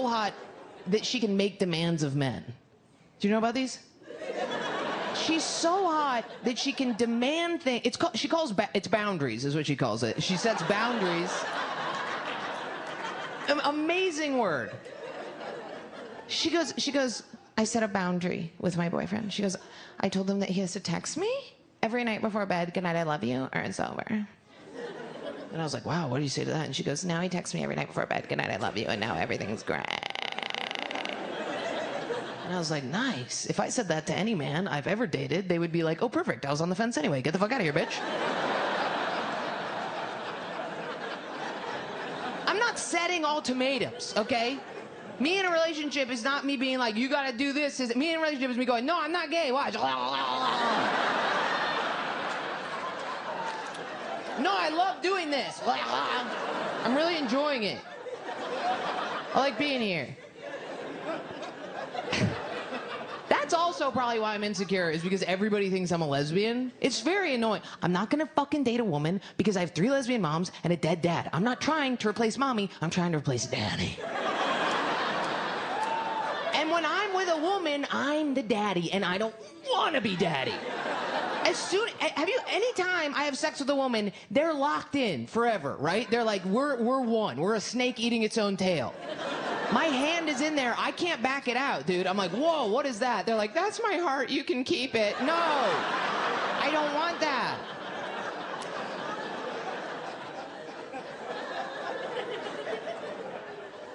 so hot that she can make demands of men. Do you know about these? She's so hot that she can demand things. It's boundaries, is what she calls it. She sets boundaries. Amazing word. She goes, I set a boundary with my boyfriend. She goes, I told him that he has to text me every night before bed, good night, I love you, or it's over. And I was like, wow, what do you say to that? And she goes, now he texts me every night before bed, good night, I love you, and now everything's great. And I was like, nice. If I said that to any man I've ever dated, they would be like, oh, perfect, I was on the fence anyway. Get the fuck out of here, bitch. I'm not setting ultimatums, okay? Me in a relationship is not me being like, you gotta do this. Me in a relationship is me going, no, I'm not gay, watch. No, I love doing this. I'm really enjoying it. I like being here. That's also probably why I'm insecure, is because everybody thinks I'm a lesbian. It's very annoying. I'm not gonna fucking date a woman because I have 3 lesbian moms and a dead dad. I'm not trying to replace mommy, I'm trying to replace daddy. And when I'm with a woman, I'm the daddy, and I don't wanna be daddy. Anytime I have sex with a woman, they're locked in forever, right? They're like, we're one. We're a snake eating its own tail. My hand is in there. I can't back it out, dude. I'm like, whoa, what is that? They're like, that's my heart. You can keep it. No, I don't want that.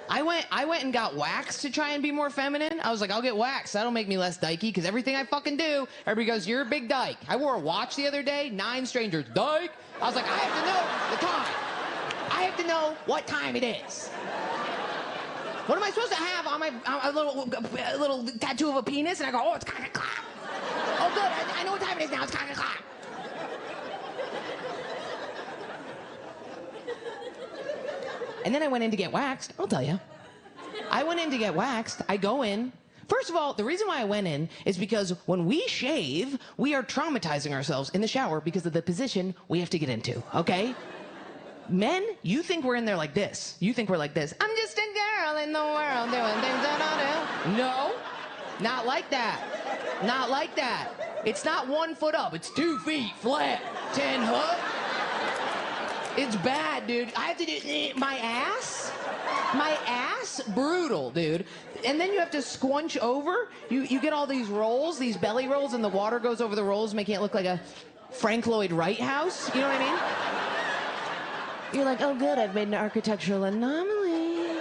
I went and got waxed to try and be more feminine. I was like, I'll get waxed. That'll make me less dykey, because everything I fucking do, everybody goes, you're a big dyke. I wore a watch the other day, 9 strangers, dyke. I was like, I have to know the time. I have to know what time it is. What am I supposed to have on my a little tattoo of a penis? And I go, oh, it's kind of clock. Oh, good, I know what time it is now. It's kind of clock. And then I went in to get waxed. I'll tell you. I went in to get waxed. I go in. First of all, the reason why I went in is because when we shave, we are traumatizing ourselves in the shower because of the position we have to get into, okay? Men, you think we're in there like this. You think we're like this. I'm just a girl in the world doing things that I do. No, not like that. Not like that. It's not 1 foot up. It's 2 feet flat. 10 hook. It's bad, dude. I have to do my ass. My ass, brutal, dude. And then you have to squunch over. You get all these rolls, these belly rolls, and the water goes over the rolls, making it look like a Frank Lloyd Wright house. You know what I mean? You're like, oh, good, I've made an architectural anomaly.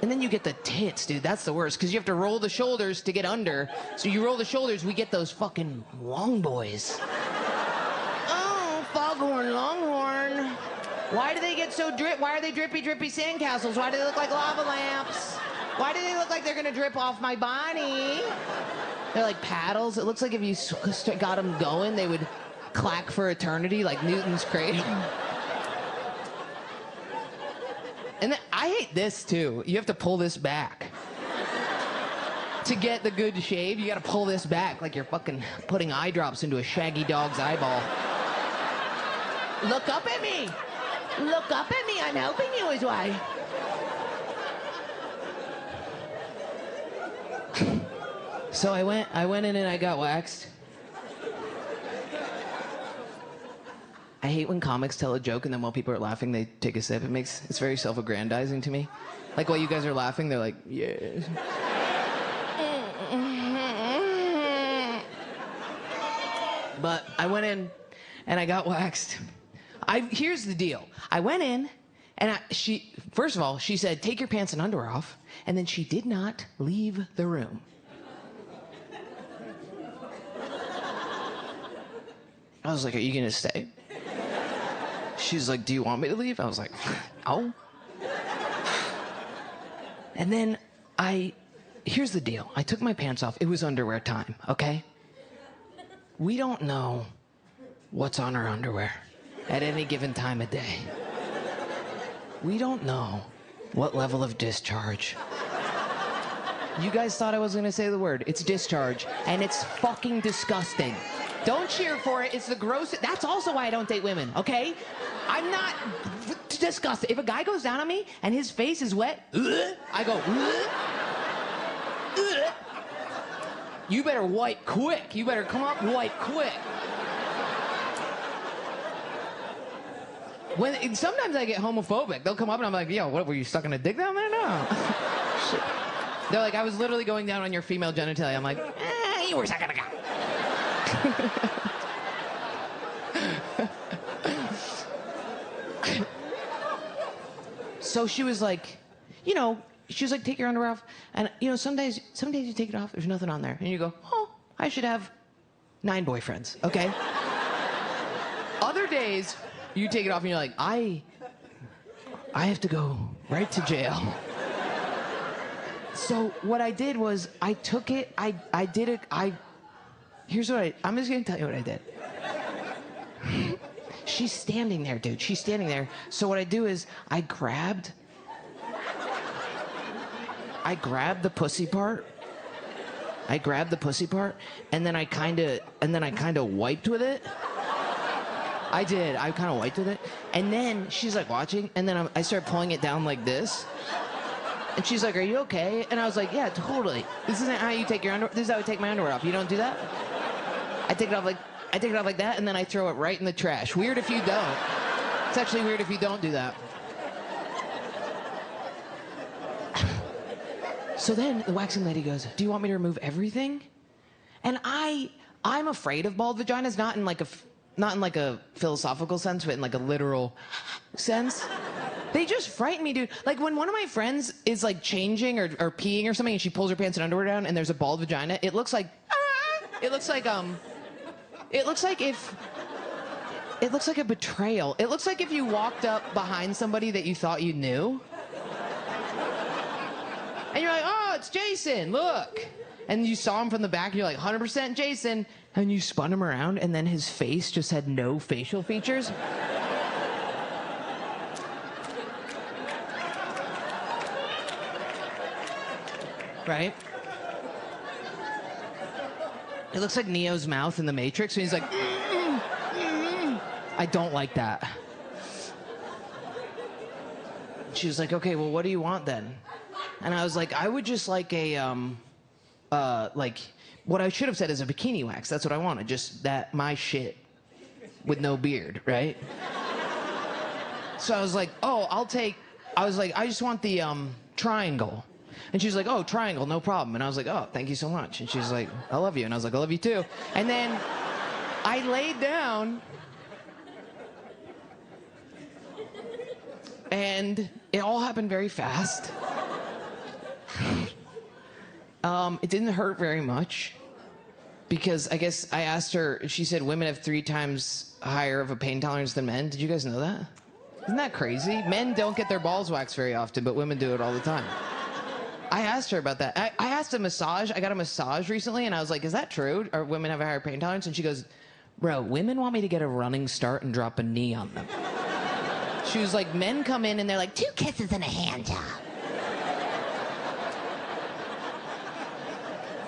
And then you get the tits, dude. That's the worst, because you have to roll the shoulders to get under. So you roll the shoulders, we get those fucking long boys. Oh, foghorn, longhorn. Why do they get so Why are they drippy, drippy sandcastles? Why do they look like lava lamps? Why do they look like they're gonna drip off my body? They're like paddles. It looks like if you got them going, they would clack for eternity, like Newton's cradle. And then, I hate this too. You have to pull this back. To get the good shave, you gotta pull this back like you're fucking putting eye drops into a shaggy dog's eyeball. Look up at me. Look up at me. I'm helping you is why. So I went in and I got waxed. I hate when comics tell a joke and then while people are laughing, they take a sip. It's very self-aggrandizing to me. Like while you guys are laughing, they're like, yeah. But I went in and I got waxed. Here's the deal. I went in and first of all, she said, take your pants and underwear off. And then she did not leave the room. I was like, are you gonna stay? She's like, do you want me to leave? I was like, oh. And then here's the deal. I took my pants off. It was underwear time, okay? We don't know what's on our underwear at any given time of day. We don't know what level of discharge. You guys thought I was gonna say the word. It's discharge, and it's fucking disgusting. Don't cheer for it. It's the grossest. That's also why I don't date women, okay? I'm not disgusted. If a guy goes down on me and his face is wet, I go, you better wipe quick. You better come up, wipe quick. Sometimes I get homophobic. They'll come up and I'm like, yo, what, were you sucking a dick down there? No. Shit. They're like, I was literally going down on your female genitalia. I'm like, you were sucking a cock. So she was like, take your underwear off. And, some days you take it off, there's nothing on there. And you go, oh, I should have 9 boyfriends, okay? Other days, you take it off and you're like, I have to go right to jail. So what I did was, I took it, I did it, here's what I'm just gonna tell you what I did. She's standing there, dude. She's standing there. So what I do is I grabbed the pussy part. And then I kind of wiped with it. I did. I kind of wiped with it. And then she's like watching, and then I started pulling it down like this. And she's like, "Are you okay?" And I was like, "Yeah, totally. This isn't how you take your underwear. This is how I take my underwear off. You don't do that." I take it off like that, and then I throw it right in the trash. Weird if you don't. It's actually weird if you don't do that. So then the waxing lady goes, "Do you want me to remove everything?" And I'm afraid of bald vaginas, not in like a philosophical sense, but in like a literal sense. They just frighten me, dude. Like when one of my friends is like changing or peeing or something, and she pulls her pants and underwear down, and there's a bald vagina. It looks like a betrayal. It looks like if you walked up behind somebody that you thought you knew. And you're like, "Oh, it's Jason, look." And you saw him from the back, and you're like, 100% Jason. And you spun him around, and then his face just had no facial features. Right? It looks like Neo's mouth in The Matrix, and he's like, I don't like that. She was like, "Okay, well, what do you want then?" And I was like, "I would just like what I should have said is a bikini wax. That's what I wanted. Just my shit with no beard, right?" So I was like, I just want the triangle. And she was like, "Oh, triangle, no problem." And I was like, "Oh, thank you so much." And she was like, "I love you." And I was like, "I love you too." And then I laid down, and it all happened very fast. It didn't hurt very much, because I guess I asked her, she said women have 3 times higher of a pain tolerance than men. Did you guys know that? Isn't that crazy? Men don't get their balls waxed very often, but women do it all the time. I asked her about that. I asked a massage. I got a massage recently, and I was like, "Is that true? Or women have a higher pain tolerance?" And she goes, "Bro, women want me to get a running start and drop a knee on them." She was like, "Men come in and they're like, 2 kisses and a hand job."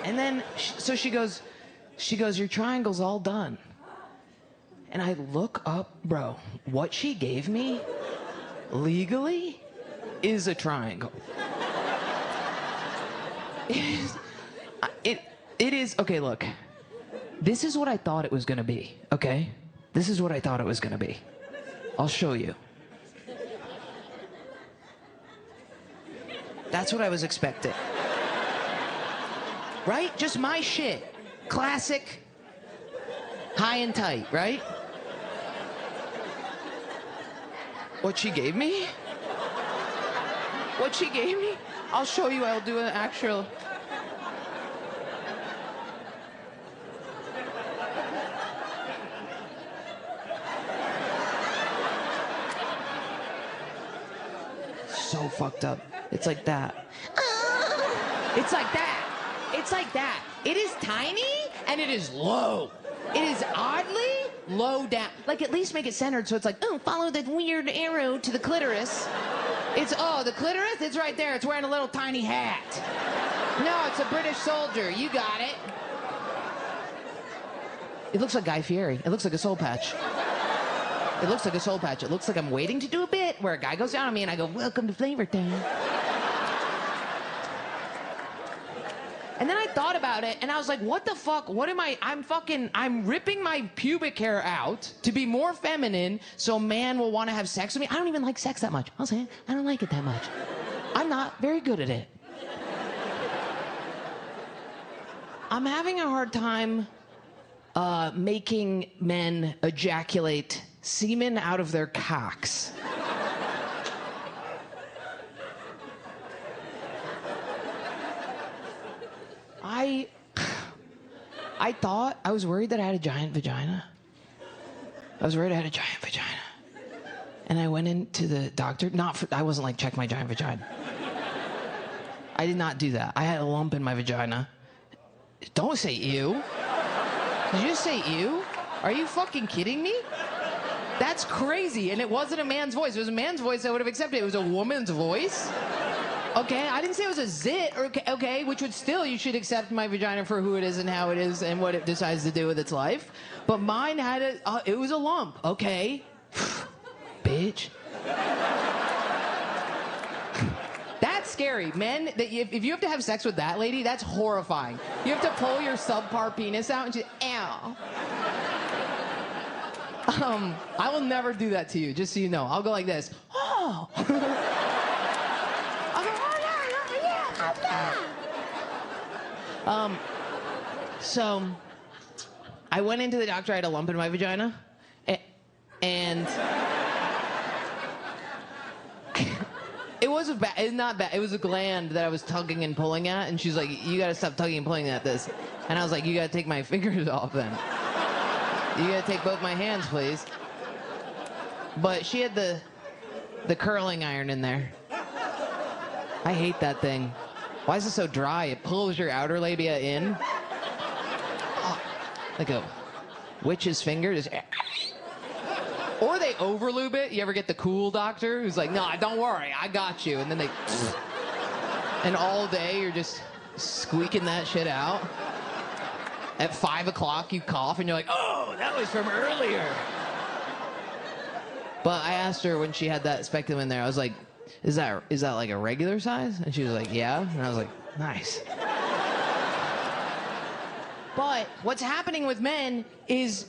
And then, so she goes, "Your triangle's all done." And I look up, bro, what she gave me, legally, is a triangle. It is, okay, look. This is what I thought it was gonna be, okay? This is what I thought it was gonna be. I'll show you. That's what I was expecting. Right? Just my shit. Classic, high and tight, right? What she gave me? What she gave me? I'll show you. I'll do an actual... So fucked up. It's like that. It's like that. It's like that. It is tiny and it is low. It is oddly low down. Like, at least make it centered so it's like, oh, follow the weird arrow to the clitoris. It's, oh, the clitoris? It's right there. It's wearing a little tiny hat. No, it's a British soldier. You got it. It looks like Guy Fieri. It looks like a soul patch. It looks like a soul patch. It looks like I'm waiting to do a bit where a guy goes down on me and I go, welcome to Flavor Town. And then I thought about it and I was like, what the fuck? What am I? I'm ripping my pubic hair out to be more feminine so a man will want to have sex with me. I don't even like sex that much. I'll say it. I don't like it that much. I'm not very good at it. I'm having a hard time making men ejaculate semen out of their cocks. I was worried that I had a giant vagina. And I went into the doctor. I wasn't like, check my giant vagina. I did not do that. I had a lump in my vagina. Don't say ew. Did you just say ew? Are you fucking kidding me? That's crazy. And it wasn't a man's voice. If it was a man's voice, I would have accepted it. It was a woman's voice. Okay, I didn't say it was a zit, okay, which would still, you should accept my vagina for who it is and how it is and what it decides to do with its life. But mine had it was a lump, okay? Bitch. That's scary. Men, if you have to have sex with that lady, that's horrifying. You have to pull your subpar penis out and she's, ow. I will never do that to you, just so you know. I'll go like this. Oh. So I went into the doctor. I had a lump in my vagina, and it wasn't bad. It's not bad. It was a gland that I was tugging and pulling at, and she's like, "You gotta stop tugging and pulling at this." And I was like, "You gotta take my fingers off, then. You gotta take both my hands, please." But she had the curling iron in there. I hate that thing. Why is it so dry? It pulls your outer labia in. Oh, like a witch's finger. Just... Or they overlube it. You ever get the cool doctor who's like, no, don't worry, I got you. And then they... And all day you're just squeaking that shit out. At 5 o'clock you cough and you're like, oh, that was from earlier. But I asked her when she had that speculum in there, I was like, is that like a regular size? And she was like, yeah. And I was like, nice. But what's happening with men is